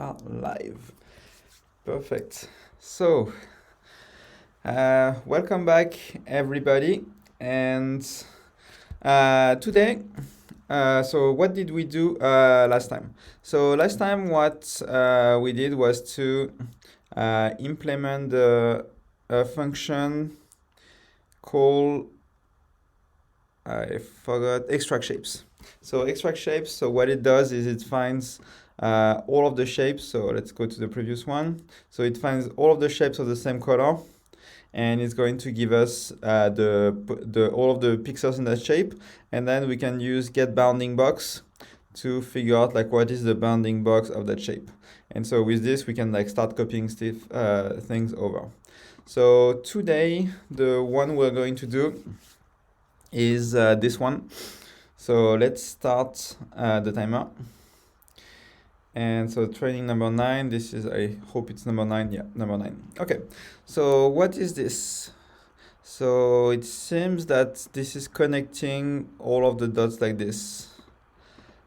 are live. Perfect. So, welcome back, everybody. And today, so what did we do last time? So last time, what we did was to implement a function called, I forgot, extract shapes. So extract shapes, so what it does is it finds all of the shapes. So let's go to the previous one. So it finds all of the shapes of the same color, and it's going to give us all of the pixels in that shape, and then we can use get bounding box to figure out like what is the bounding box of that shape. And so with this we can like start copying things over. So today the one we're going to do is this one. So let's start the timer. And so training number 9, this is, I hope it's number 9, yeah, number 9. Okay, so what is this? So it seems that this is connecting all of the dots like this.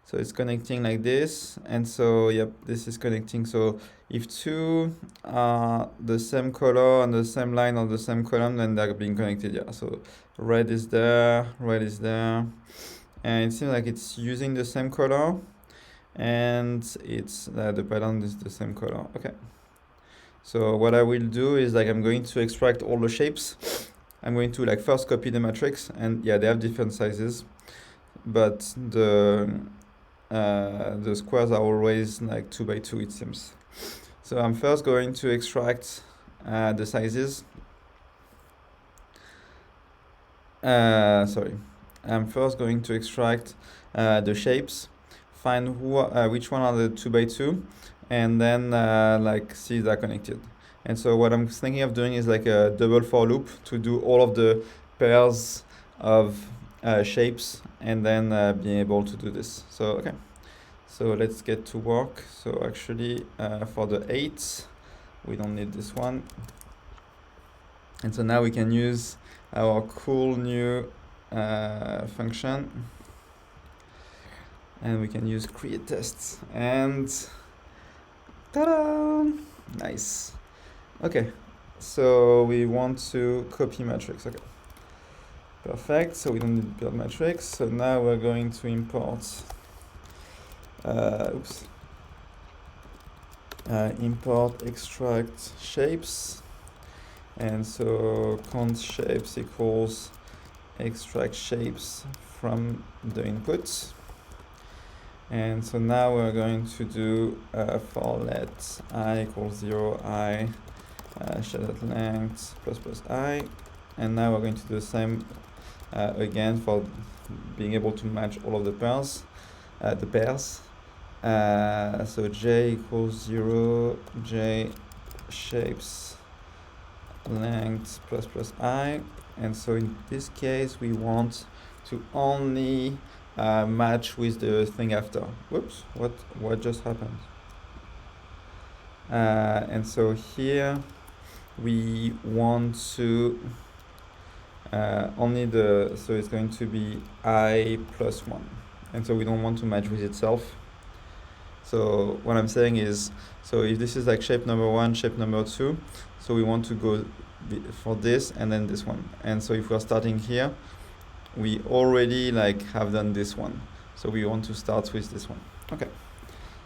So it's connecting like this, and so, yep, this is connecting. So if two are the same color on the same line or the same column, then they're being connected, yeah. So red is there, and it seems like it's using the same color, and it's the pattern is the same color. Okay. So what I will do is like I'm going to extract all the shapes. I'm going to like first copy the matrix, and yeah, they have different sizes, but the squares are always like 2 by 2, it seems. So I'm first going to extract the sizes. I'm first going to extract the shapes, find which one are the 2 by 2, and then like see they're connected. And so what I'm thinking of doing is like a double for loop to do all of the pairs of shapes, and then being able to do this. So okay, so let's get to work. So actually for the 8 we don't need this one, and so now we can use our cool new function, and we can use create tests, and ta-da! Nice. Okay, so we want to copy matrix. Okay, perfect. So we don't need build matrix. So now we're going to import import extract shapes, and so const shapes equals extract shapes from the inputs. And so now we're going to do for let I equals 0, I shadow length plus I, and now we're going to do the same again for being able to match all of the pairs. So j equals 0, j shapes length plus I, and so in this case we want to only match with the thing after. Whoops, what just happened? And so here we want to only so it's going to be I plus 1, and so we don't want to match with itself. So what I'm saying is, so if this is like shape number 1, shape number 2, so we want to go for this and then this one. And so if we're starting here, we already like have done this one, so we want to start with this one. Okay,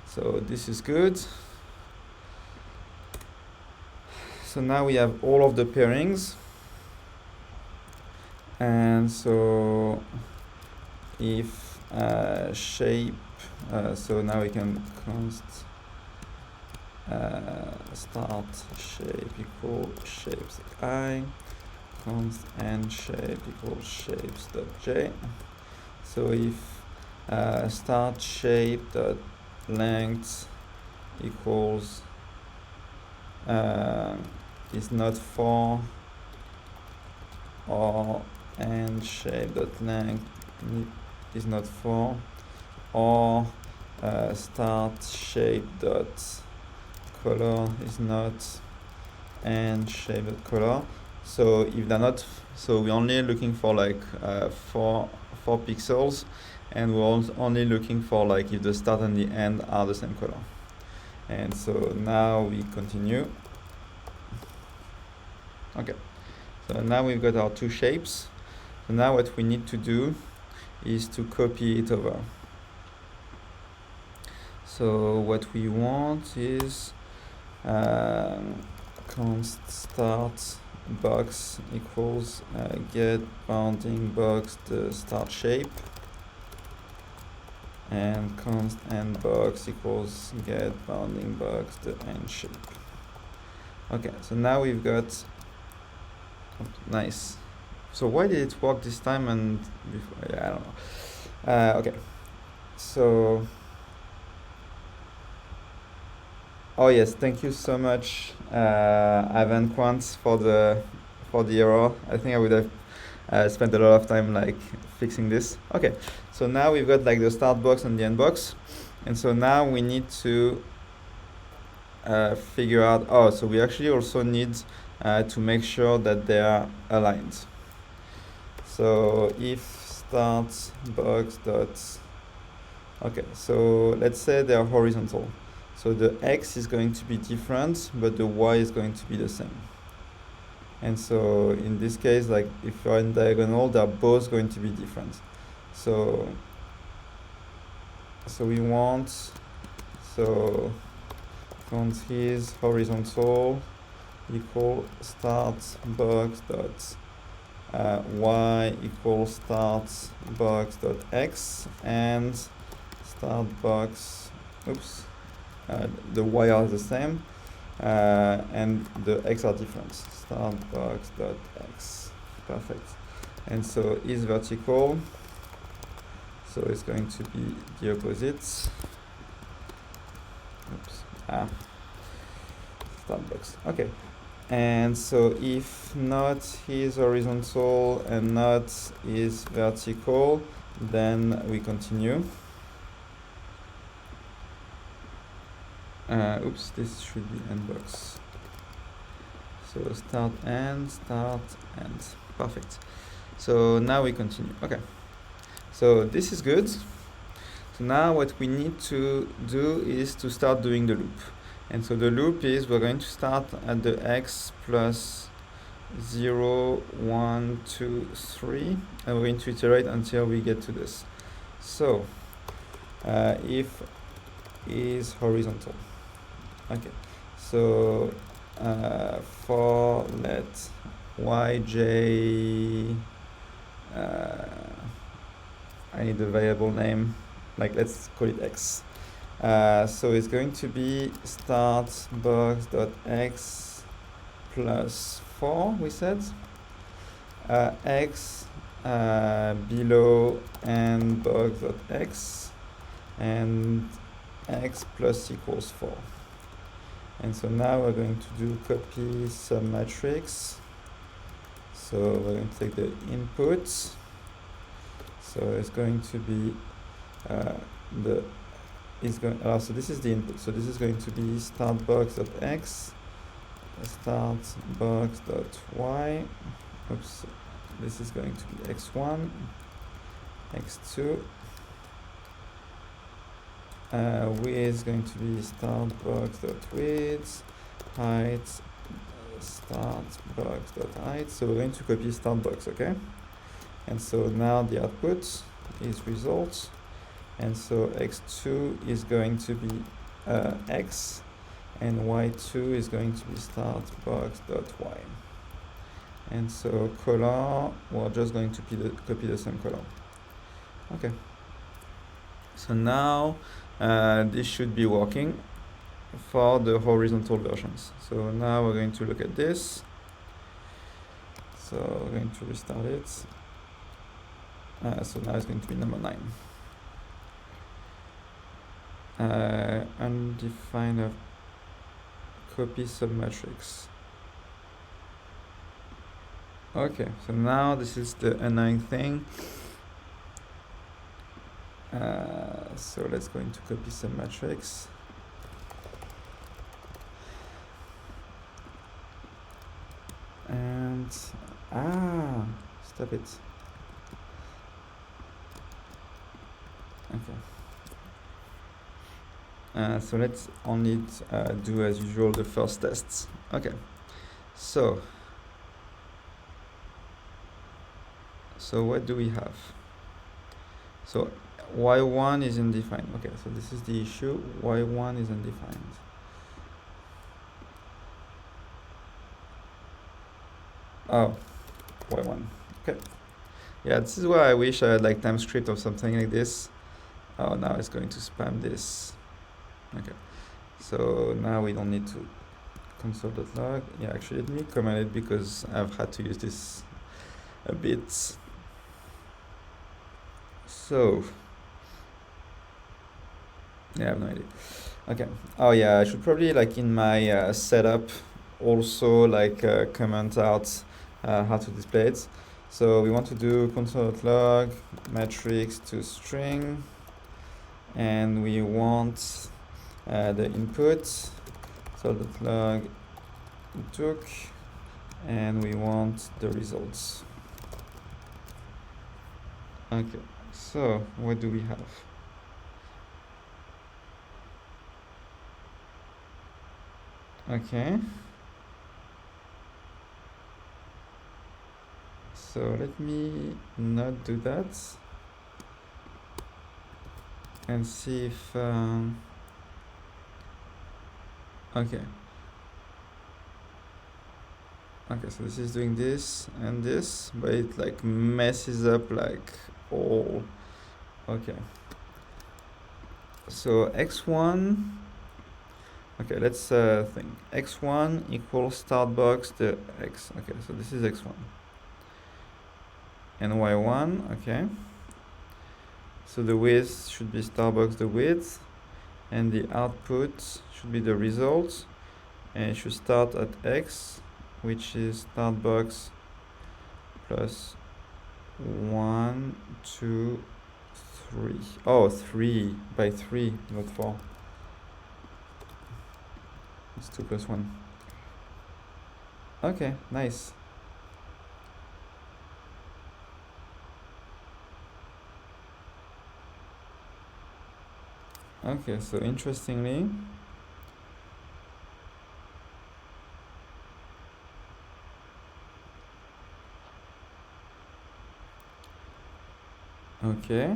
so this is good. So now we have all of the pairings, and so if shape, so now we can const start shape equal shapes I, const end shape equals shapes dot j. So if start shape dot length equals is not 4, or end shape dot length is not 4, or start shape dot color is not end shape dot color. So if they're not, so we're only looking for like 4 pixels, and we're only looking for like if the start and the end are the same color. And so now we continue. Okay, so now we've got our two shapes. So now what we need to do is to copy it over. So what we want is const start box equals get bounding box the start shape, and const end box equals get bounding box the end shape. Okay, so now we've got nice. So why did it work this time and before? Yeah, I don't know. Okay, so oh yes, thank you so much, Ivan Quant, for the error. I think I would have spent a lot of time like fixing this. Okay, so now we've got like the start box and the end box, and so now we need to figure out. Oh, so we actually also need to make sure that they are aligned. So if start box dot. Okay, so let's say they are horizontal. So the x is going to be different, but the y is going to be the same. And so in this case, like if you're in diagonal, they're both going to be different. So we want, so font is horizontal equal start box dot y equals start box dot x, and start box, oops, the y are the same, and the x are different. Start box dot x, perfect. And so is vertical, so it's going to be the opposite. Oops, start box. Okay. And so if not is horizontal and not is vertical, then we continue. Oops, this should be end box. So start end, perfect. So now we continue. Okay, so this is good. So now what we need to do is to start doing the loop. And so the loop is we're going to start at the x plus 0, 1, 2, 3, and we're going to iterate until we get to this. So if is horizontal. Okay, so for let yj, I need a variable name, like let's call it x. So it's going to be start box dot x plus 4, we said, x below and box dot x, and x plus equals 4. And so now we're going to do copy submatrix. So we're going to take the inputs. So it's going to be so this is the input. So this is going to be start box dot x, start box dot y. Oops, this is going to be x1, x2. Width is going to be start box dot width, height start box dot height. So we're going to copy start box, okay? And so now the output is results, and so x2 is going to be x, and y2 is going to be start box dot y. And so color, we're just going to copy the same color. Okay. So now this should be working for the horizontal versions. So now we're going to look at this. So we're going to restart it. So now it's going to be number 9. Undefined of copy submatrix. Okay, so now this is the annoying thing. So let's go into copy submatrix. And stop it. Okay. So let's only do as usual the first tests. Okay, so what do we have? So y1 is undefined. Okay, so this is the issue. Y1 is undefined. Oh, y1. Okay. Yeah, this is where I wish I had like TimeScript or something like this. Oh, now it's going to spam this. Okay. So now we don't need to console.log. Yeah, actually let me comment it because I've had to use this a bit. So yeah, I have no idea. Okay. Oh yeah, I should probably like in my setup also like comment out how to display it. So we want to do console.log matrix to string, and we want the input console.log took, and we want the results. Okay, so what do we have? Okay, so let me not do that and see if okay, so this is doing this and this, but it like messes up like all. Okay, so x1, okay, let's think. X1 equals start box the x. Okay, so this is x1 and y1. Okay, so the width should be start box the width, and the output should be the result, and it should start at x, which is start box plus 1, 2, 3. Oh, 3 by 3, not 4. It's 2 plus 1. Okay, nice. Okay, so interestingly, okay.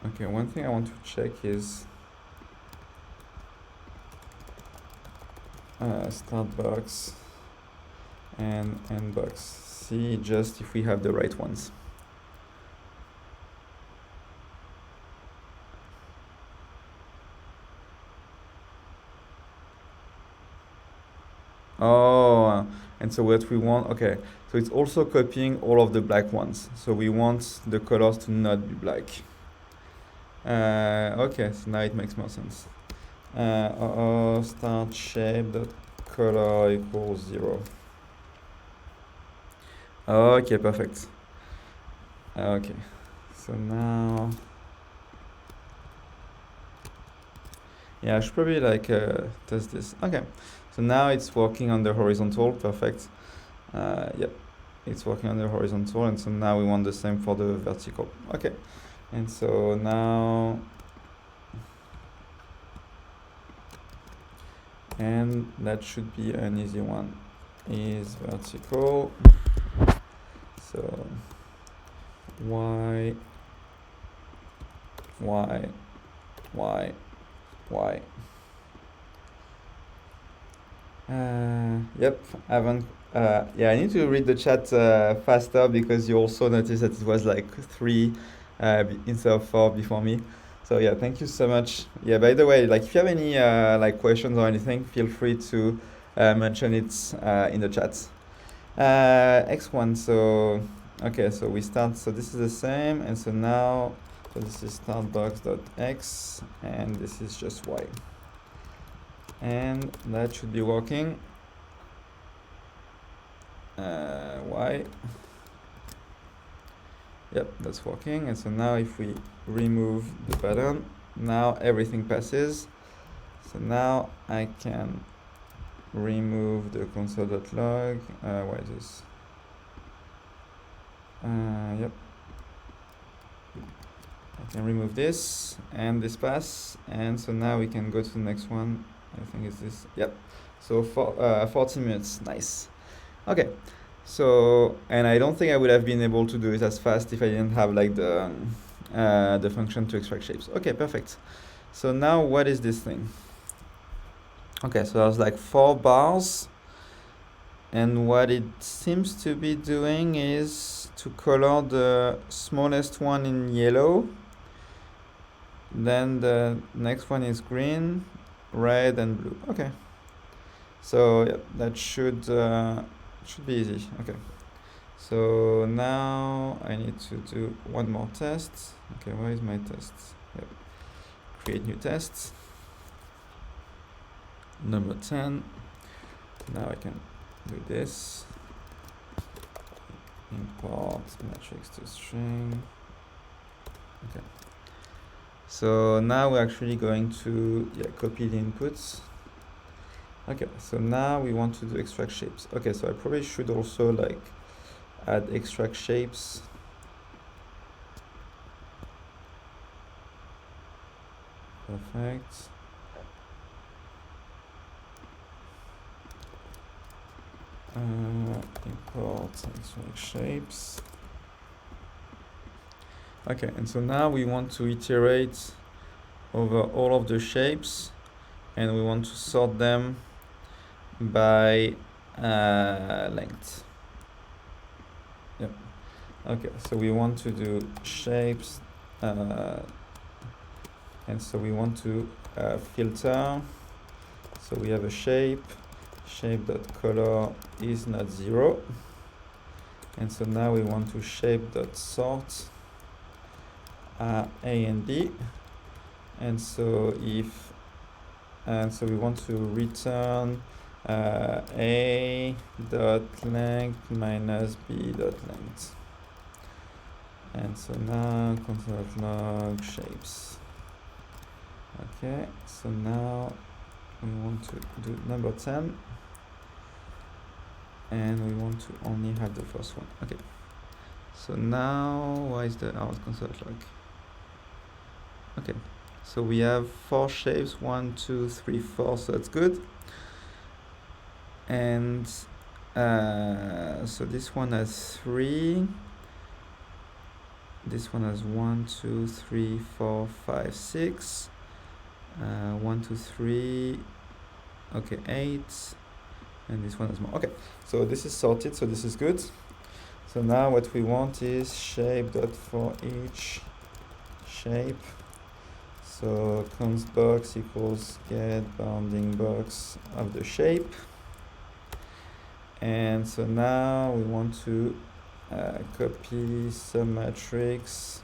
Okay, one thing I want to check is start box and end box. See just if we have the right ones. Oh, and so what we want, okay, so it's also copying all of the black ones. So we want the colors to not be black. Okay, so now it makes more sense. Start shape dot color equals 0. Okay, perfect. Okay, so now, yeah, I should probably like test this. Okay, so now it's working on the horizontal. Perfect. Yep, it's working on the horizontal, and so now we want the same for the vertical. Okay, and so now, and that should be an easy one, is vertical. So y, y, y, y. Yep, I haven't. Yeah, I need to read the chat faster because you also noticed that it was like 3 instead of 4 before me. So yeah, thank you so much. Yeah, by the way, like if you have any like questions or anything, feel free to mention it in the chat. X1. So okay, so we start. So this is the same, and so now, so this is startbox.x, and this is just y. And that should be working. Y. Yep, that's working. And so now if we remove the button, now everything passes. So now I can remove the console.log. Why is this? Yep. I can remove this and this pass, and so now we can go to the next one. I think it's this. Yep. So for 40 minutes. Nice. Okay. So, and I don't think I would have been able to do it as fast if I didn't have like the function to extract shapes. Okay, perfect. So now what is this thing? Okay, so there's like 4 bars, and what it seems to be doing is to color the smallest one in yellow, then the next one is green, red, and blue. Okay, so yeah, that should be easy. Okay, so now I need to do one more test. Okay, where is my test? Yep. Create new test. Number 10. Now I can do this. Import matrix to string. Okay. So now we're actually going to copy the inputs. Okay, so now we want to do extract shapes. Okay, so I probably should also like add extract shapes. Perfect. Import extract shapes. Okay, and so now we want to iterate over all of the shapes, and we want to sort them by length. Yep. Okay, so we want to do shapes, and so we want to filter. So we have a shape.color is not 0, and so now we want to shape.sort A and B, and so we want to return A dot length minus B dot length, and so now console.log shapes. Okay, so now we want to do number 10, and we want to only have the first one. Okay, so now why is the out console.log? Okay, so we have 4 shapes, 1, 2, 3, 4, so that's good. And so this one has 3, this one has 1, 2, 3, 4, 5, 6, 1, 2, 3, okay, 8, and this one has more. Okay, so this is sorted, so this is good. So now what we want is shape.for each shape. So const box equals get bounding box of the shape. And so now we want to copy some matrix.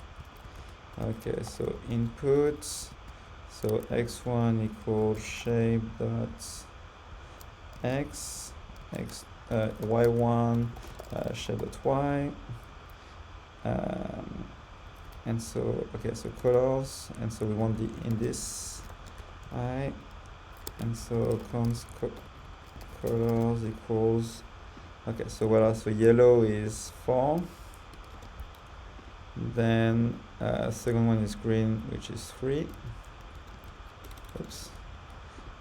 Okay, so input. So x1 equals shape dot x, y1 shape dot y. And so, okay, so colors, and so we want the in this I, and so const colors equals, okay, so what else? So yellow is 4, then second one is green, which is 3, oops,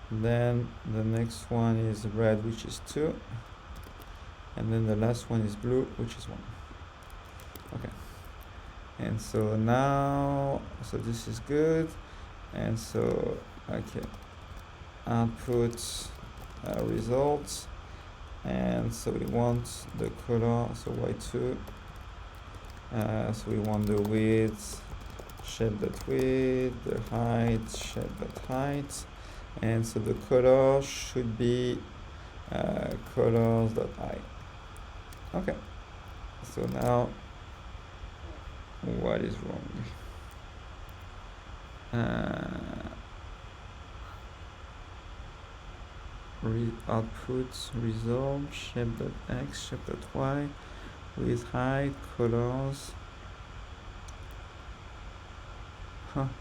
then the next one is red, which is 2, and then the last one is blue, which is 1. Okay. And so now, so this is good, and so, okay, output results, and so we want the color, so y2, so we want the width, shape.width, the height, shape.height, and so the color should be colors.i. Okay, so now, what is wrong? Output result shape.x, shape.y with height, colors.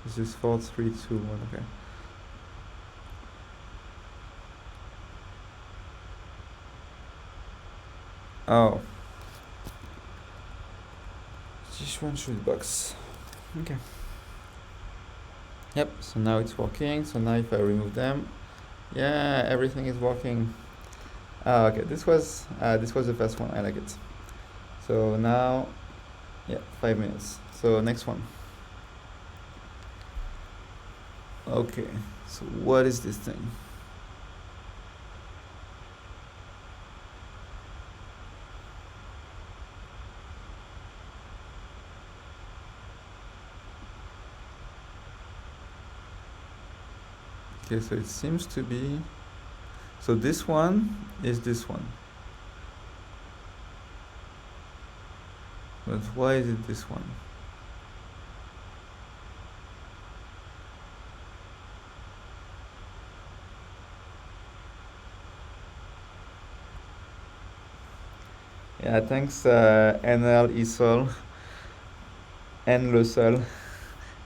This is 4, 3, 2, 1. Okay. Oh. Just one shoot box. Okay. Yep, so now it's working. So now if I remove them, yeah, everything is working. Okay, this was the first one. I like it. So now, yeah, 5 minutes. So next one. Okay, so what is this thing? Okay, so it seems to be, so this one is this one. But why is it this one? Yeah, thanks NL Isol and Lusol.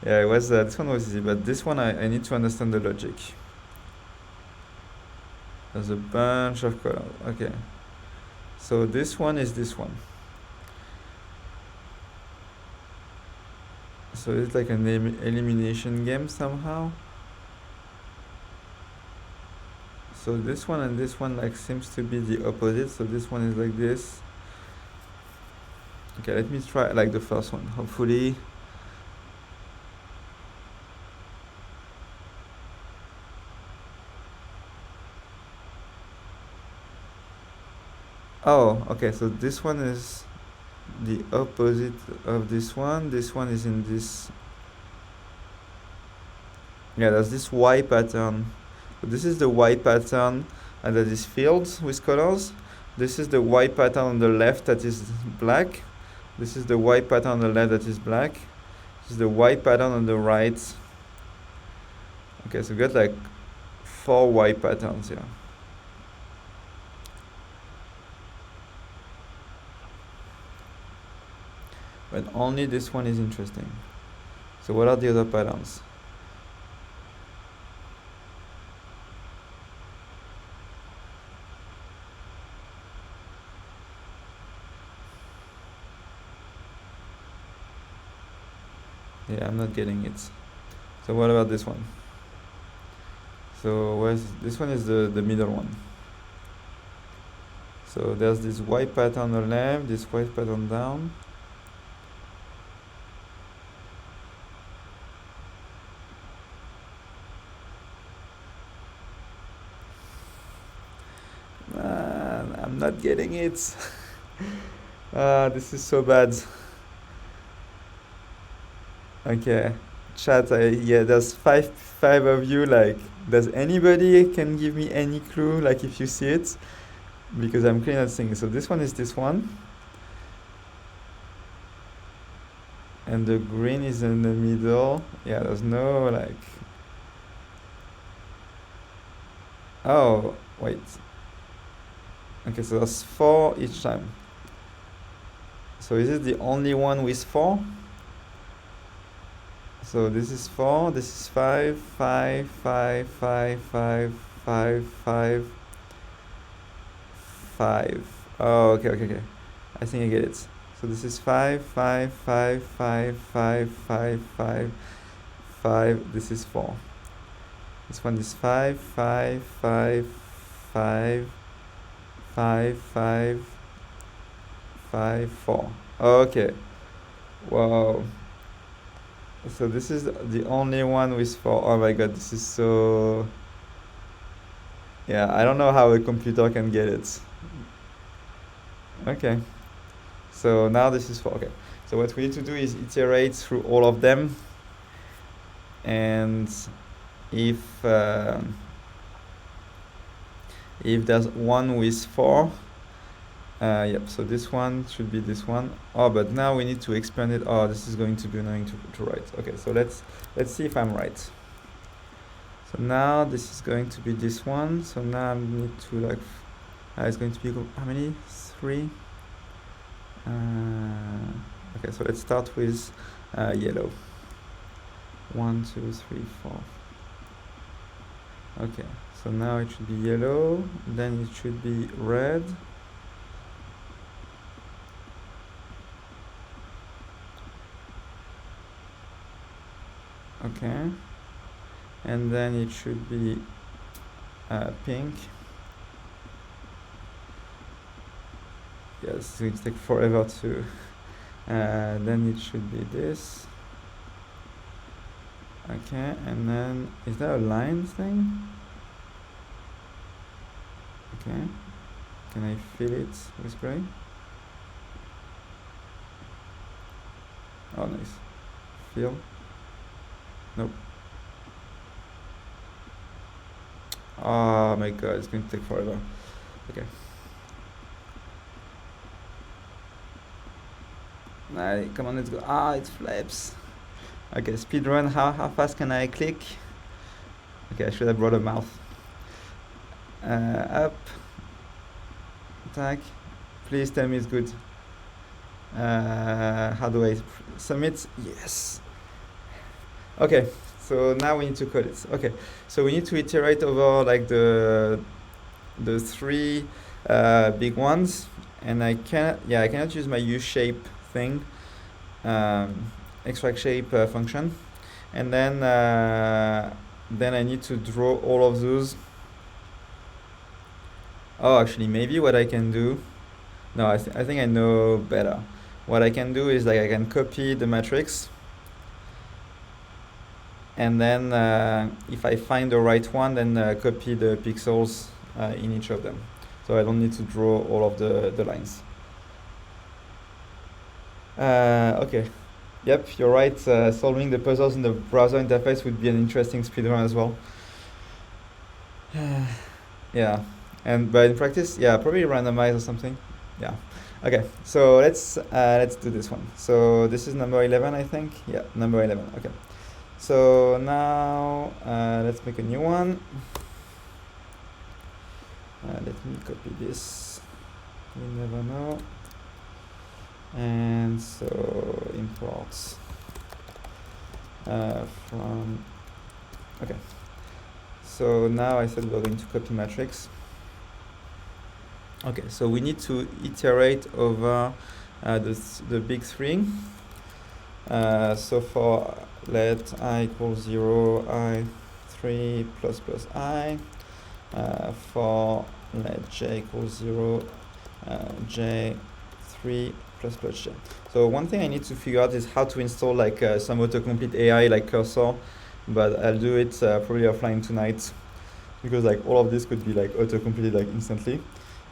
Yeah, it was this one was easy, but this one I need to understand the logic. There's a bunch of colors. Okay, so this one is this one. So it's like an elimination game somehow. So this one and this one like seems to be the opposite. So this one is like this. Okay, let me try like the first one. Hopefully. Oh, okay, so this one is the opposite of this one. This one is in this. Yeah, there's this Y pattern. So this is the Y pattern that is filled with colors. This is the Y pattern on the left that is black. This is the Y pattern on the left that is black. This is the Y pattern on the right. Okay, so we got like 4 Y patterns here. But only this one is interesting. So what are the other patterns? Yeah, I'm not getting it. So what about this one? So where's this one is the middle one. So there's this Y pattern on the left, this Y pattern down. Man, I'm not getting it. This is so bad. Okay, chat. Yeah, there's five of you. Like, does anybody can give me any clue? Like, if you see it, because I'm clearly not seeing it. So this one is this one, and the green is in the middle. Yeah, there's no like. Oh wait. Okay, so there's 4 each time. So is it the only one with 4? So this is 4, this is 5, 5, 5, 5, 5, 5, 5, 5. Oh, okay. I think I get it. So this is 5, 5, 5, 5, 5, 5, 5, 5. This is 4. This one is 5, 5, 5, 5, 5, 5, 5, 4. Okay. Wow. So this is the only one with 4. Oh my god, this is so... Yeah, I don't know how a computer can get it. Okay. So now this is 4. Okay. So what we need to do is iterate through all of them. And if there's one with 4, yep, so this one should be this one. Oh, but now we need to expand it. Oh, this is going to be annoying to write. Okay, so let's see if I'm right. So now this is going to be this one. So now I need to like, it's going to be how many? 3. Okay, so let's start with yellow. 1, 2, 3, 4. Okay, so now it should be yellow, then it should be red, Okay, and then it should be pink. Yes, it's going to take forever to then it should be this. Okay, and then is there a line thing? Okay, can I fill it with gray? Oh, nice. Fill. Nope. Oh my god, it's going to take forever. Okay. Come on, let's go. Ah, it flips. Okay, speedrun. How fast can I click? Okay, I should have brought a mouse. Up. Attack. Please tell me it's good. How do I submit? Yes. Okay, so now we need to code it. Okay, so we need to iterate over like the three big ones, and I cannot use my U-shape thing, extract shape function, and then I need to draw all of those. Oh, actually, maybe what I can do. No, I think I know better. What I can do is like I can copy the matrix, and then if I find the right one, then copy the pixels in each of them. So I don't need to draw all of the lines. Okay. Yep, you're right. Solving the puzzles in the browser interface would be an interesting speedrun as well. Yeah, but in practice, yeah, probably randomize or something. Yeah. Okay, so let's do this one. So this is number 11, I think. Yeah, number 11. Okay. So now let's make a new one. Let me copy this. We never know. And so imports from. Okay. So now I said we're going to copy matrix. Okay, so we need to iterate over the big three. So for let I equals 0, I 3 plus plus I. For let j equals 0, j 3 plus plus j. So one thing I need to figure out is how to install like some autocomplete AI like cursor, but I'll do it probably offline tonight, because like all of this could be like autocompleted like instantly.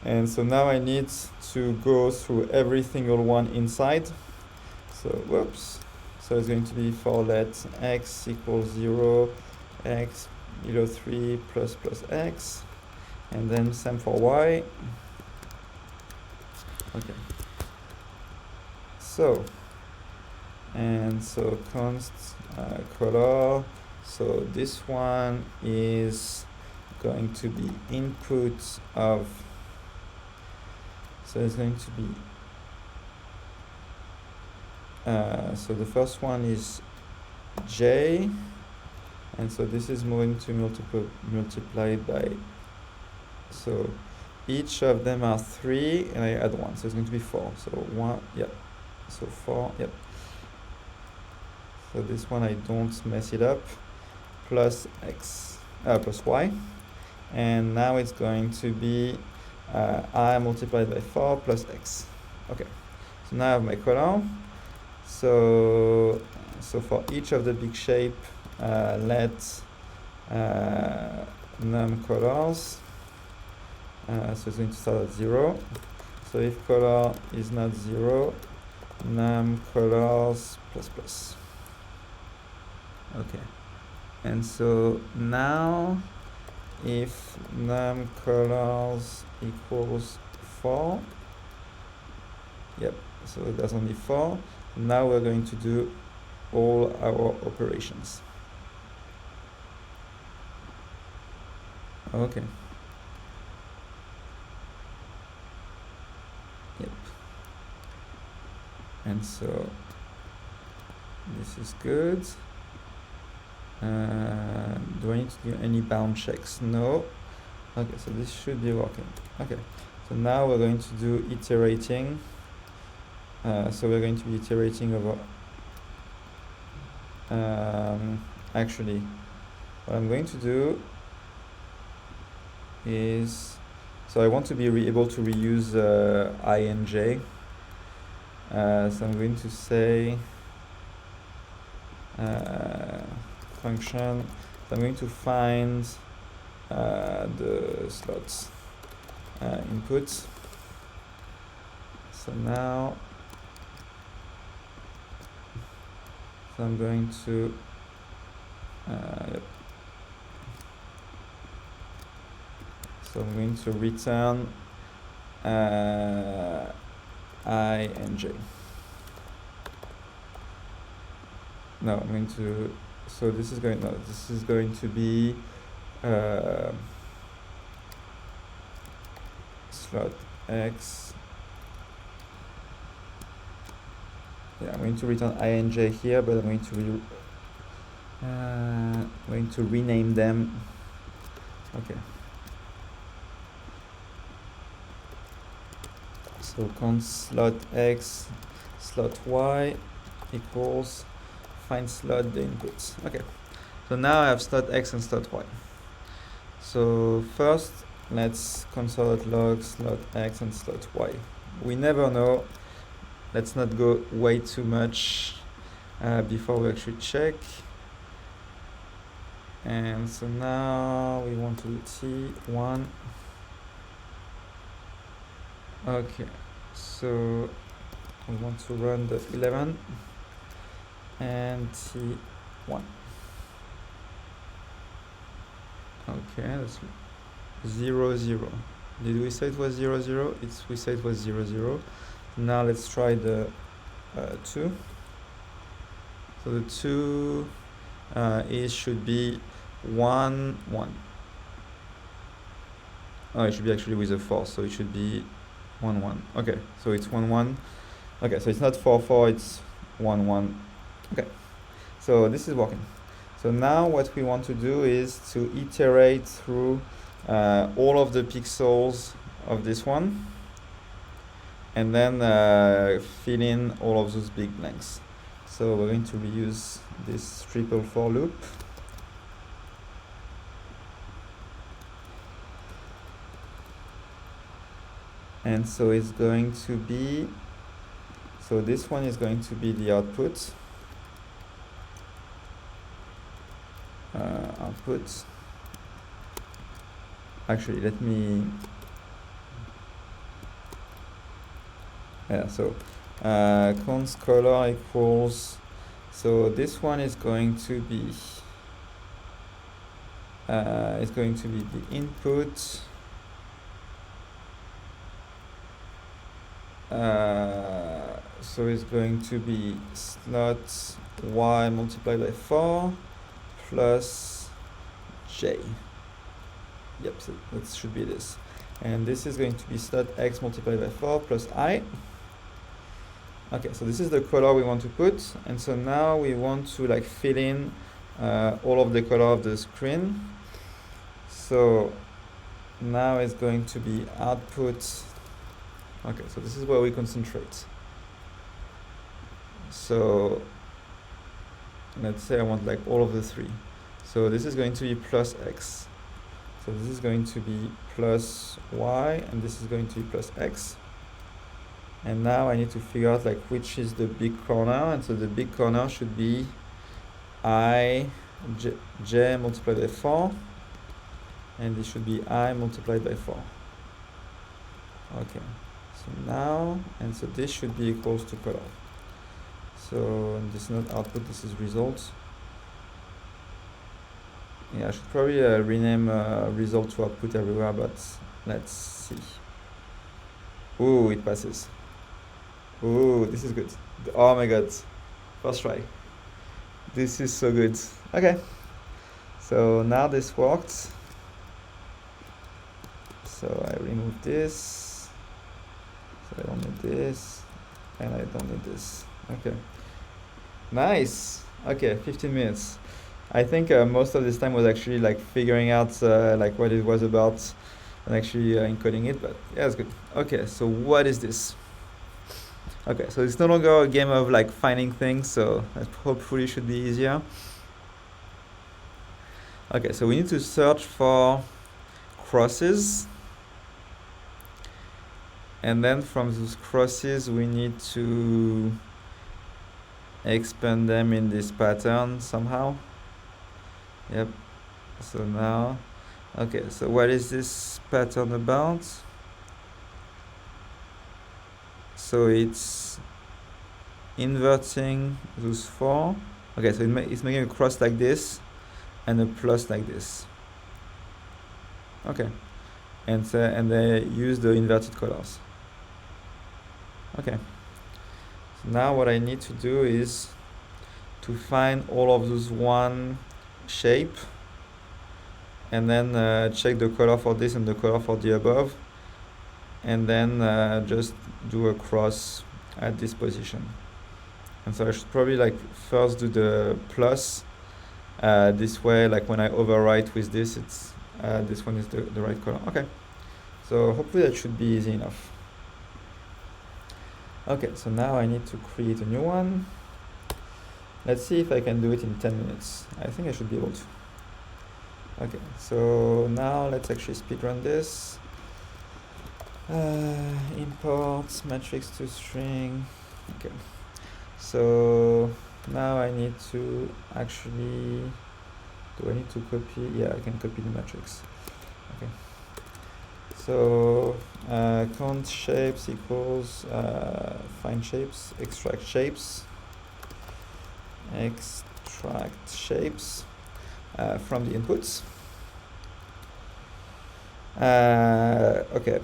And so now I need to go through every single one inside. So whoops. So it's going to be for let x equals 0, x below 3 plus plus x, and then same for y. Okay. So const color. So this one is going to be input of. So it's going to be. So the first one is j, and so this is going to multiply by. So each of them are 3, and I add 1, so it's going to be 4. So 1, yep. So 4, yep. So this one I don't mess it up. Plus x, plus y, and now it's going to be I multiplied by 4 plus x. Okay. So now I have my color. So for each of the big shape, let num colors. So it's going to start at 0. So if color is not 0, num colors plus plus. Okay. And so now if num colors equals 4, yep, so that's only 4. Now we're going to do all our operations. Okay. Yep. And so this is good. Do I need to do any bound checks? No. Okay, so this should be working. Okay, so now we're going to do iterating. So we're going to be iterating over actually, what I'm going to do is, so I want to be able to reuse I and j. So I'm going to say function. So I'm going to find the slots input. So now, so I'm going to yep. So I'm going to return I and j. No, I'm going to, so this is going, no, this is going to be slot x. Yeah, I'm going to return I and j here, but I'm going to rename them. Okay. So const slot x slot y equals find slot the inputs. Okay. So now I have slot x and slot y. So first, let's console.log slot x and slot y. We never know. Let's not go way too much before we actually check. And so now we want to do T1. Okay, so we want to run the 11 and T1. Okay, that's 0, 0. Did we say it was 0, 0? We said it was 0, 0. Now let's try the 2. So the 2 should be 1, 1. Oh, it should be actually with a 4, so it should be 1, 1. Okay, so it's 1, 1. Okay, so it's not 4, 4, it's 1, 1. Okay, so this is working. So now what we want to do is to iterate through all of the pixels of this one, and then fill in all of those big blanks. So we're going to reuse this triple for loop. And so it's going to be, so this one is going to be the output. Actually, let me, yeah, so const color equals, so this one is going to be, the input. So it's going to be slot y multiplied by 4 plus j. Yep, so that should be this. And this is going to be slot x multiplied by 4 plus I. Okay, so this is the color we want to put. And so now we want to like fill in all of the color of the screen. So now it's going to be output. Okay, so this is where we concentrate. So let's say I want like all of the 3. So this is going to be plus x. So this is going to be plus y, and this is going to be plus x. And now I need to figure out like which is the big corner, and so the big corner should be j multiplied by 4, and this should be I multiplied by 4. Okay, so now, and so this should be equals to color. So and this is not output, this is results. Yeah, I should probably rename result to output everywhere, but let's see. Ooh, it passes. Ooh, this is good. Oh my god, first try. This is so good. Okay, so now this worked. So I remove this. So I don't need this, and I don't need this. Okay, nice. Okay, 15 minutes. I think most of this time was actually like figuring out like what it was about and actually encoding it, but yeah, it's good. Okay, so what is this? Okay, so it's no longer a game of like finding things, so that hopefully should be easier. Okay, so we need to search for crosses, and then from those crosses we need to expand them in this pattern somehow. Yep. So now, okay, so what is this pattern about? So it's inverting those four. Okay, so it's making a cross like this and a plus like this. Okay, and they use the inverted colors. Okay, so now what I need to do is to find all of those one shape, and then check the color for this and the color for the above, and then just do a cross at this position. And so I should probably like first do the plus this way, like when I overwrite with this, it's this one is the right color. Okay, so hopefully that should be easy enough. Okay, so now I need to create a new one. Let's see if I can do it in 10 minutes. I think I should be able to. Okay, so now let's actually speedrun this. Import matrix to string. Okay, so now I need to actually, do I need to copy? Yeah, I can copy the matrix. Okay, so count shapes equals find shapes, extract shapes from the inputs. Okay,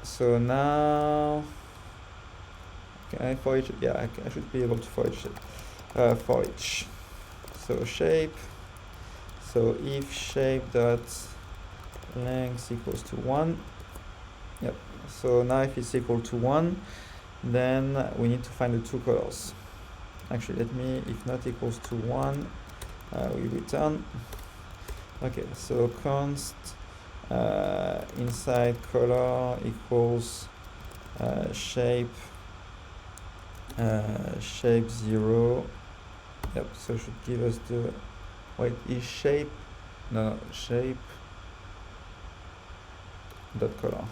so now can I for each? Yeah, I should be able to for each. For each. So shape. So if shape dot length equals to 1. Yep. So now if it's equal to 1, then we need to find the two colors. Actually, let me, if not equals to 1, we return. Okay, so const inside color equals shape 0. Yep, so it should give us the, wait, is shape, no, shape dot color.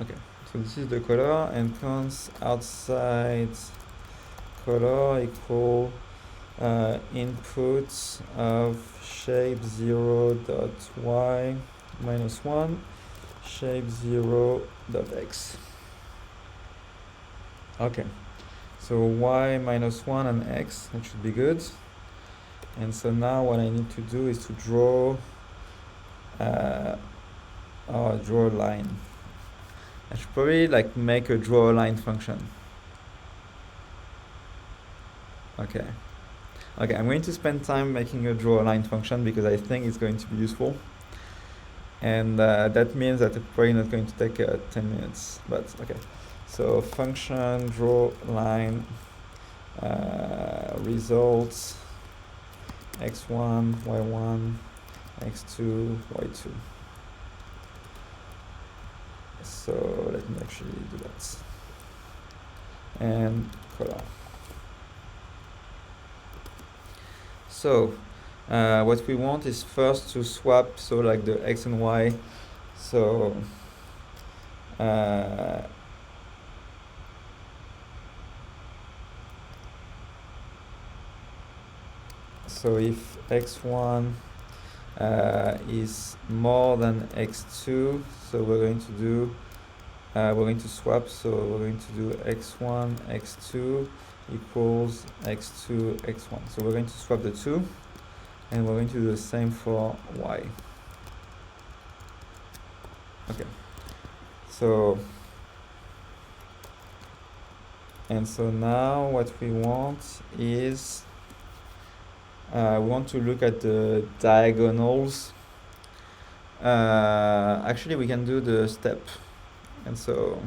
Okay, so this is the color, and const outside color equal input of shape 0 dot y minus 1 shape 0 dot x. Okay, so y minus 1 and x, that should be good. And so now what I need to do is to draw draw a line. I should probably like make a draw a line function. Okay, I'm going to spend time making a draw a line function because I think it's going to be useful. And that means that it's probably not going to take 10 minutes, but okay. So function draw line results x1, y1, x2, y2. So let me actually do that. And color. So what we want is first to swap, so like the x and y. So so if x1 is more than x2, so we're going to do we're going to swap, so we're going to do x1 x2 equals x2 x1. So we're going to swap the two, and we're going to do the same for y. Okay, so now what we want is we want to look at the diagonals. Actually, we can do the step, and so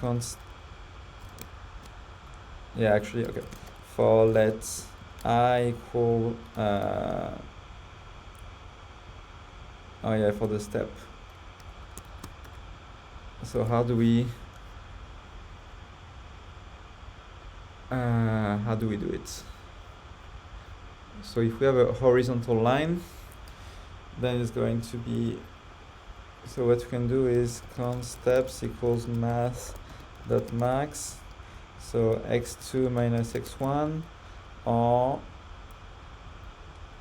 const. Yeah, actually, okay. For let I equal oh yeah, for the step. So how do we how do we do it? So if we have a horizontal line, then it's going to be, so what we can do is const steps equals math.max, so x2 minus x1, or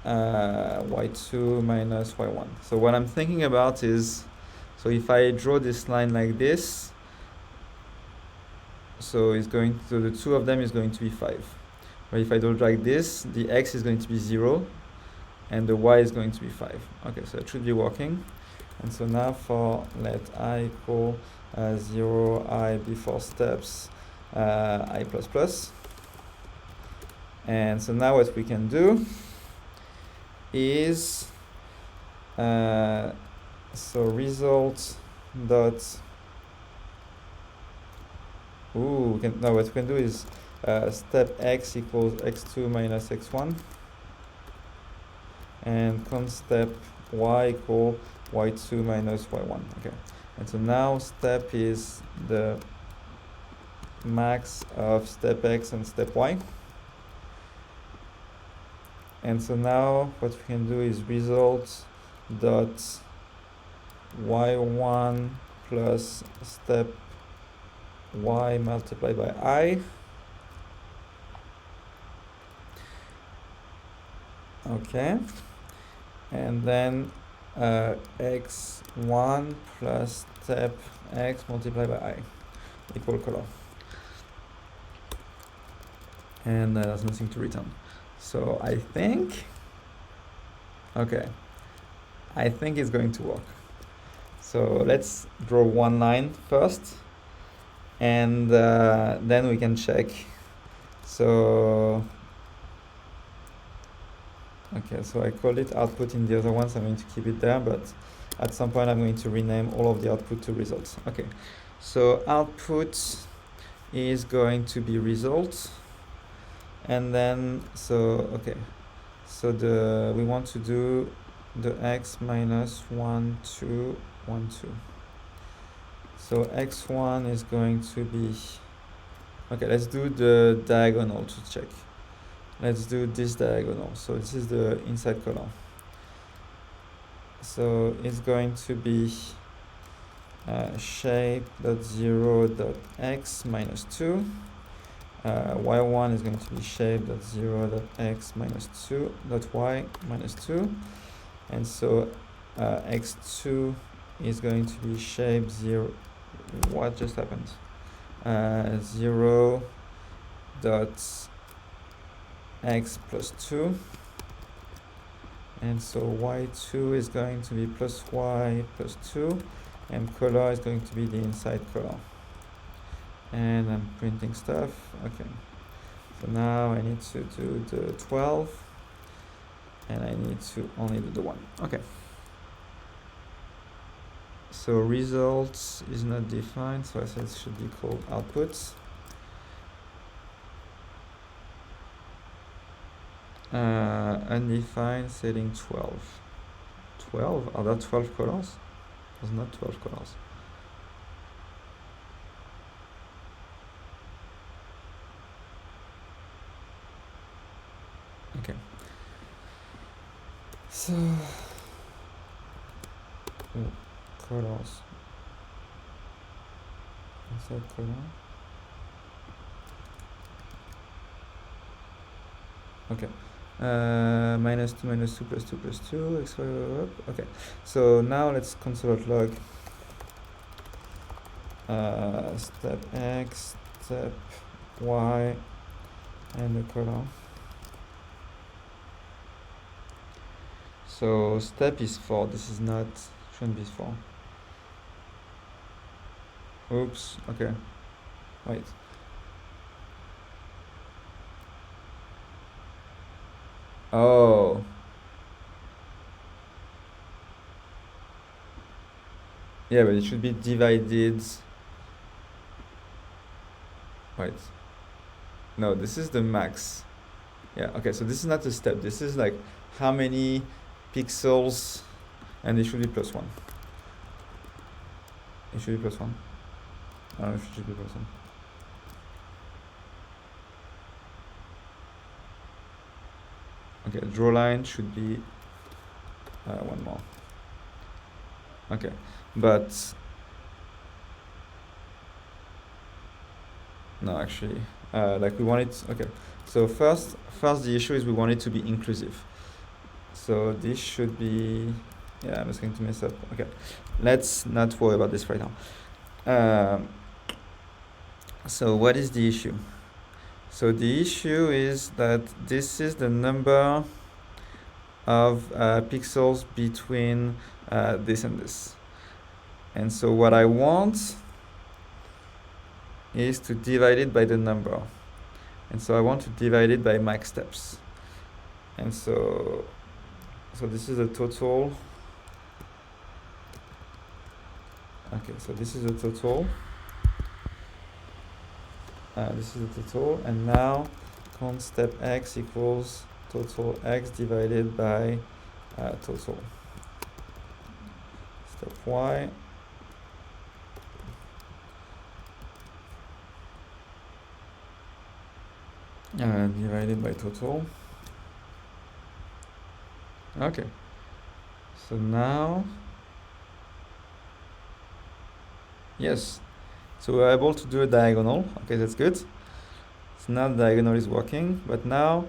y2 minus y1. So what I'm thinking about is, so if I draw this line like this, so it's going to, the two of them is going to be 5. But if I do it like this, the x is going to be 0, and the y is going to be 5. Okay, so it should be working. And so now for let I equal 0, I before steps, I plus plus. And so now what we can do is, so result dot, now what we can do is step x equals x2 minus x1, and const step y equal y2 minus y1. Okay, and so now step is the max of step x and step y. And so now what we can do is result dot y1 plus step y multiplied by I. Okay, and then x1 plus step x multiplied by I equal color. And there's nothing to return. So I think, okay, I think it's going to work. So let's draw one line first, and then we can check. So, okay, so I called it output in the other ones. I'm going to keep it there, but at some point I'm going to rename all of the output to results. Okay, so output is going to be results. And then, so, okay, so we want to do the x minus 1, 2, 1, 2. So x1 is going to be, okay, let's do the diagonal to check. Let's do this diagonal. So this is the inside column. So it's going to be shape.0.x minus 2. y1 is going to be shape.0.x minus 2.y minus 2, and so x2 is going to be shape 0. What just happened? 0.x plus 2, and so y2 is going to be plus y plus 2, and color is going to be the inside color. And I'm printing stuff. Okay, so now I need to do the 12, and I need to only do the 1. Okay, so results is not defined, so I said it should be called outputs. Undefined setting 12. 12? Are there 12 colors? There's not 12 colors. Okay, so colors inside color. Okay, minus 2 minus 2 plus 2 plus 2 x y up. Okay, so now let's console.log step x, step y, and the color. So step is 4. This is not, shouldn't be 4. Oops. Okay. Wait. Oh. Yeah, but it should be divided. Wait. No, this is the max. Yeah. Okay. So this is not a step. This is like how many pixels, and it should be plus 1. It should be plus 1. I don't know if it should be plus 1. Okay, draw line should be one more. Okay, but no, actually, like we want it. Okay, so first the issue is we want it to be inclusive. So this should be. Yeah, I'm just going to mess up. Okay, let's not worry about this right now. So what is the issue? So the issue is that this is the number of pixels between this and this. And so what I want is to divide it by the number. And so I want to divide it by max steps. And so this is the total. Okay, so this is the total. This is the total, and now count step x equals total x divided by total step y. Divided by total. Okay, so now, yes, so we're able to do a diagonal. Okay, that's good. So now the diagonal is working, but now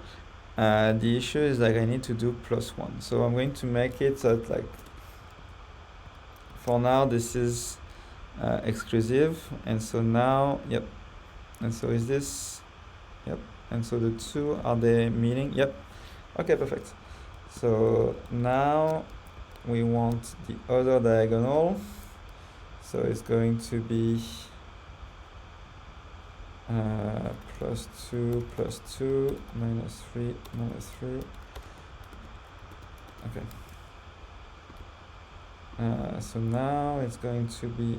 the issue is like I need to do +1. So I'm going to make it so that, like, for now this is exclusive, and so now, yep, and so is this, yep, and so the two, are they meeting? Yep. Okay, perfect. So now we want the other diagonal, so it's going to be +2 +2 -3 -3. Okay. So now it's going to be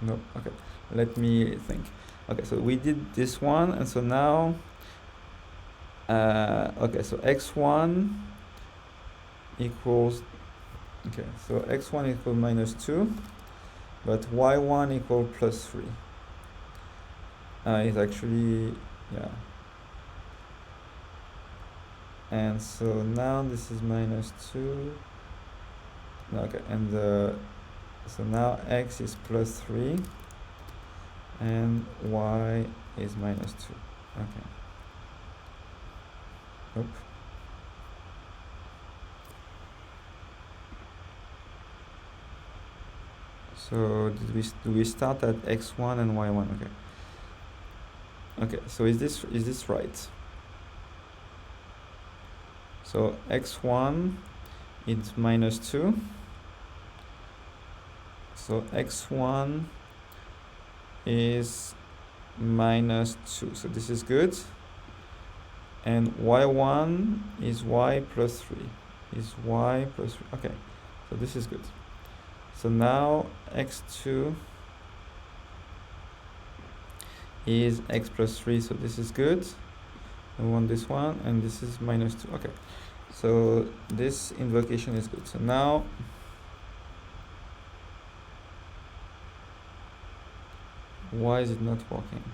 no. Okay, let me think. Okay, so we did this one, and so now okay, so x1 equals, okay, so x1 equals -2, but y1 equals +3. It's actually, yeah. And so now this is -2. Okay, and so now x is +3 and y is -2. Okay. Nope. So do we start at x1 and y1? Okay. Okay. So is this right? So x1 is -2. So x1 is -2. So this is good. And y1 is y +3. Is y +3. Okay. So this is good. So now x2 is x +3. So this is good. I want this one, and this is -2. Okay. So this invocation is good. So now why is it not working?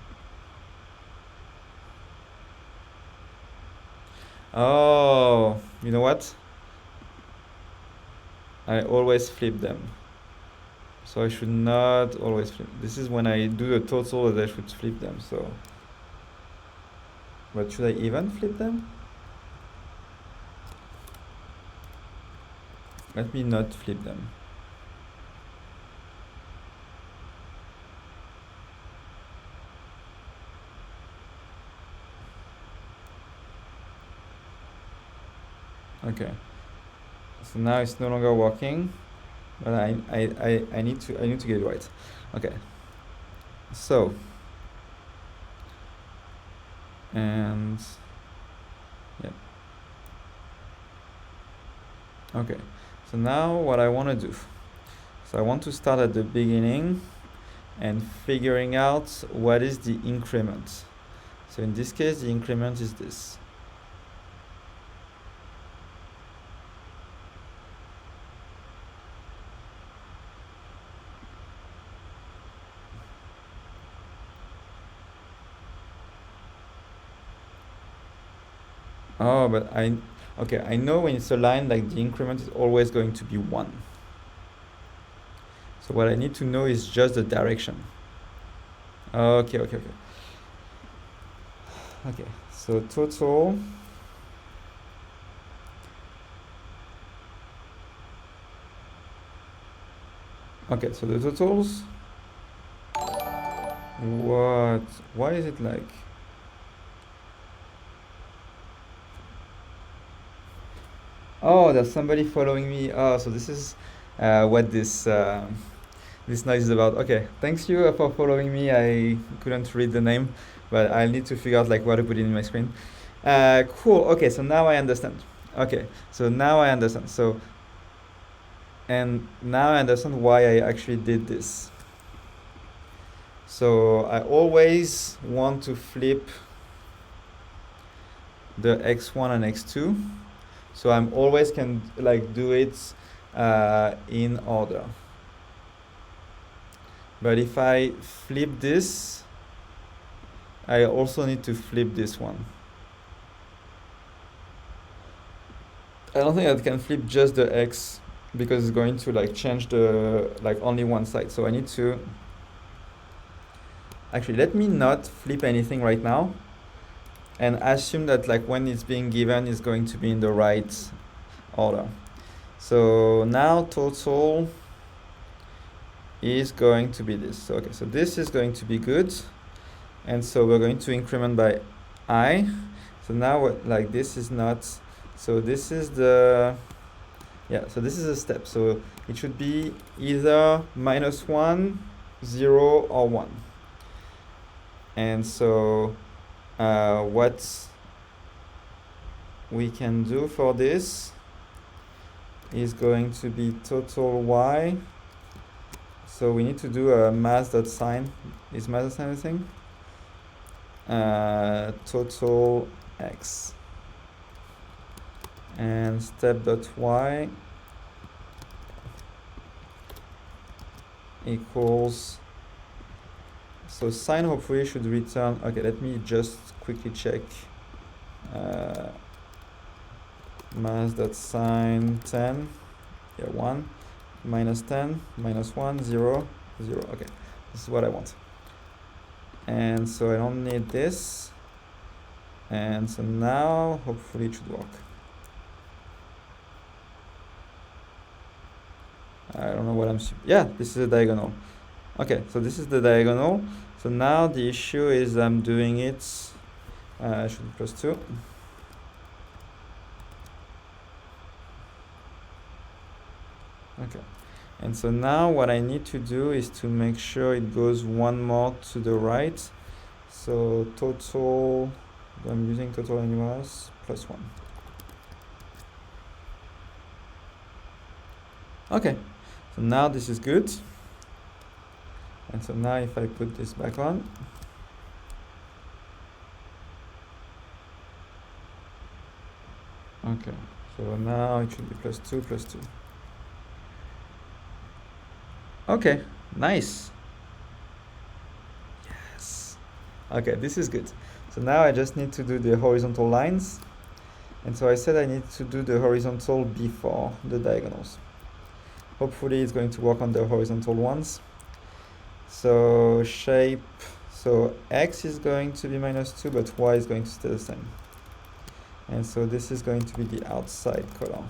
Oh, you know what? I always flip them. So I should not always flip. This is when I do the total that I should flip them. So, but should I even flip them? Let me not flip them. Okay. So now it's no longer working, but I need to get it right. Okay. So, and yep. Okay. So now what I want to do, so I want to start at the beginning and figuring out what is the increment. So in this case, the increment is this. Oh, but okay, I know when it's a line, like the increment is always going to be 1. So what I need to know is just the direction. Okay. Okay, so total. Okay, so the totals. What? Why is it like? Oh, there's somebody following me. Oh, so this is what this noise is about. Okay, thanks you for following me. I couldn't read the name, but I'll need to figure out like what to put in my screen. Cool. Okay, so now I understand. Okay, so now I understand. And now I understand why I actually did this. So I always want to flip the x1 and x2. So I'm always can like do it in order. But if I flip this, I also need to flip this one. I don't think I can flip just the x because it's going to like change the like only one side. So I need to actually let me not flip anything right now and assume that like when it's being given is going to be in the right order. So now total is going to be this. So, okay, so this is going to be good. And so we're going to increment by I. So now what, like this is not, so this is the, yeah, so this is a step. So it should be either -1, 0, or 1. And so what we can do for this is going to be total y. So we need to do a mass.sign. Is mass.sign a thing? Total x. And step.y equals, so sign hopefully should return, okay, let me just quickly check. Mass.sign 10, yeah, 1, -10, -1, 0, 0, okay, this is what I want. And so I don't need this. And so now hopefully it should work. I don't know what I'm, yeah, this is a diagonal. Okay, so this is the diagonal. So now the issue is I'm doing it, should be +2. Okay, and so now what I need to do is to make sure it goes one more to the right. So total, I'm using total anywhere else, +1. Okay, so now this is good. And so now if I put this back on, okay, so now it should be +2, +2. Okay, nice. Yes. Okay, this is good. So now I just need to do the horizontal lines. And so I said I need to do the horizontal before the diagonals. Hopefully it's going to work on the horizontal ones. So shape, so x is going to be -2, but y is going to stay the same. And so this is going to be the outside color.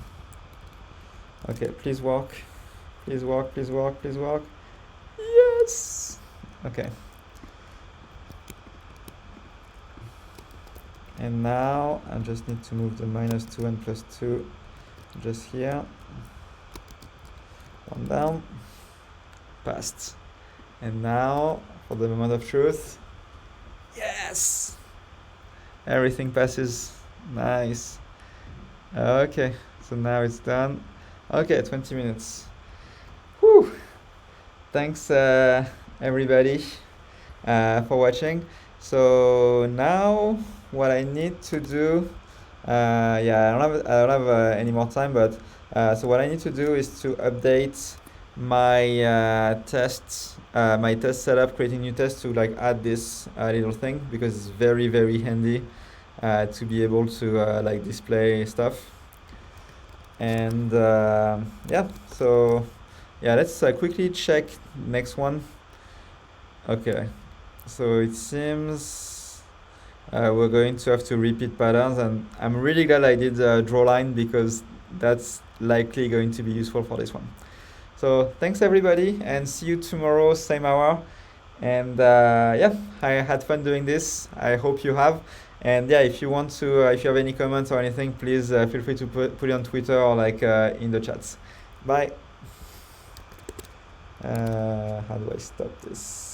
Okay, please work. Please work, please work, please work. Yes! Okay. And now I just need to move the -2 and +2 just here. One down. Passed. And now for the moment of truth. Yes! Everything passes. Nice. Okay, so now it's done. Okay, 20 minutes. Whew. Thanks everybody for watching. So now what I need to do, yeah, I don't have any more time, but so what I need to do is to update my tests, my test setup, creating new tests to like add this little thing because it's very, very handy. to be able to like display stuff. And yeah, so yeah, let's quickly check next one. Okay, so it seems we're going to have to repeat patterns, and I'm really glad I did draw line, because that's likely going to be useful for this one. So thanks everybody, and see you tomorrow, same hour. And yeah, I had fun doing this. I hope you have. And yeah, if you want to, if you have any comments or anything, please feel free to put it on Twitter or like in the chats. Bye. How do I stop this?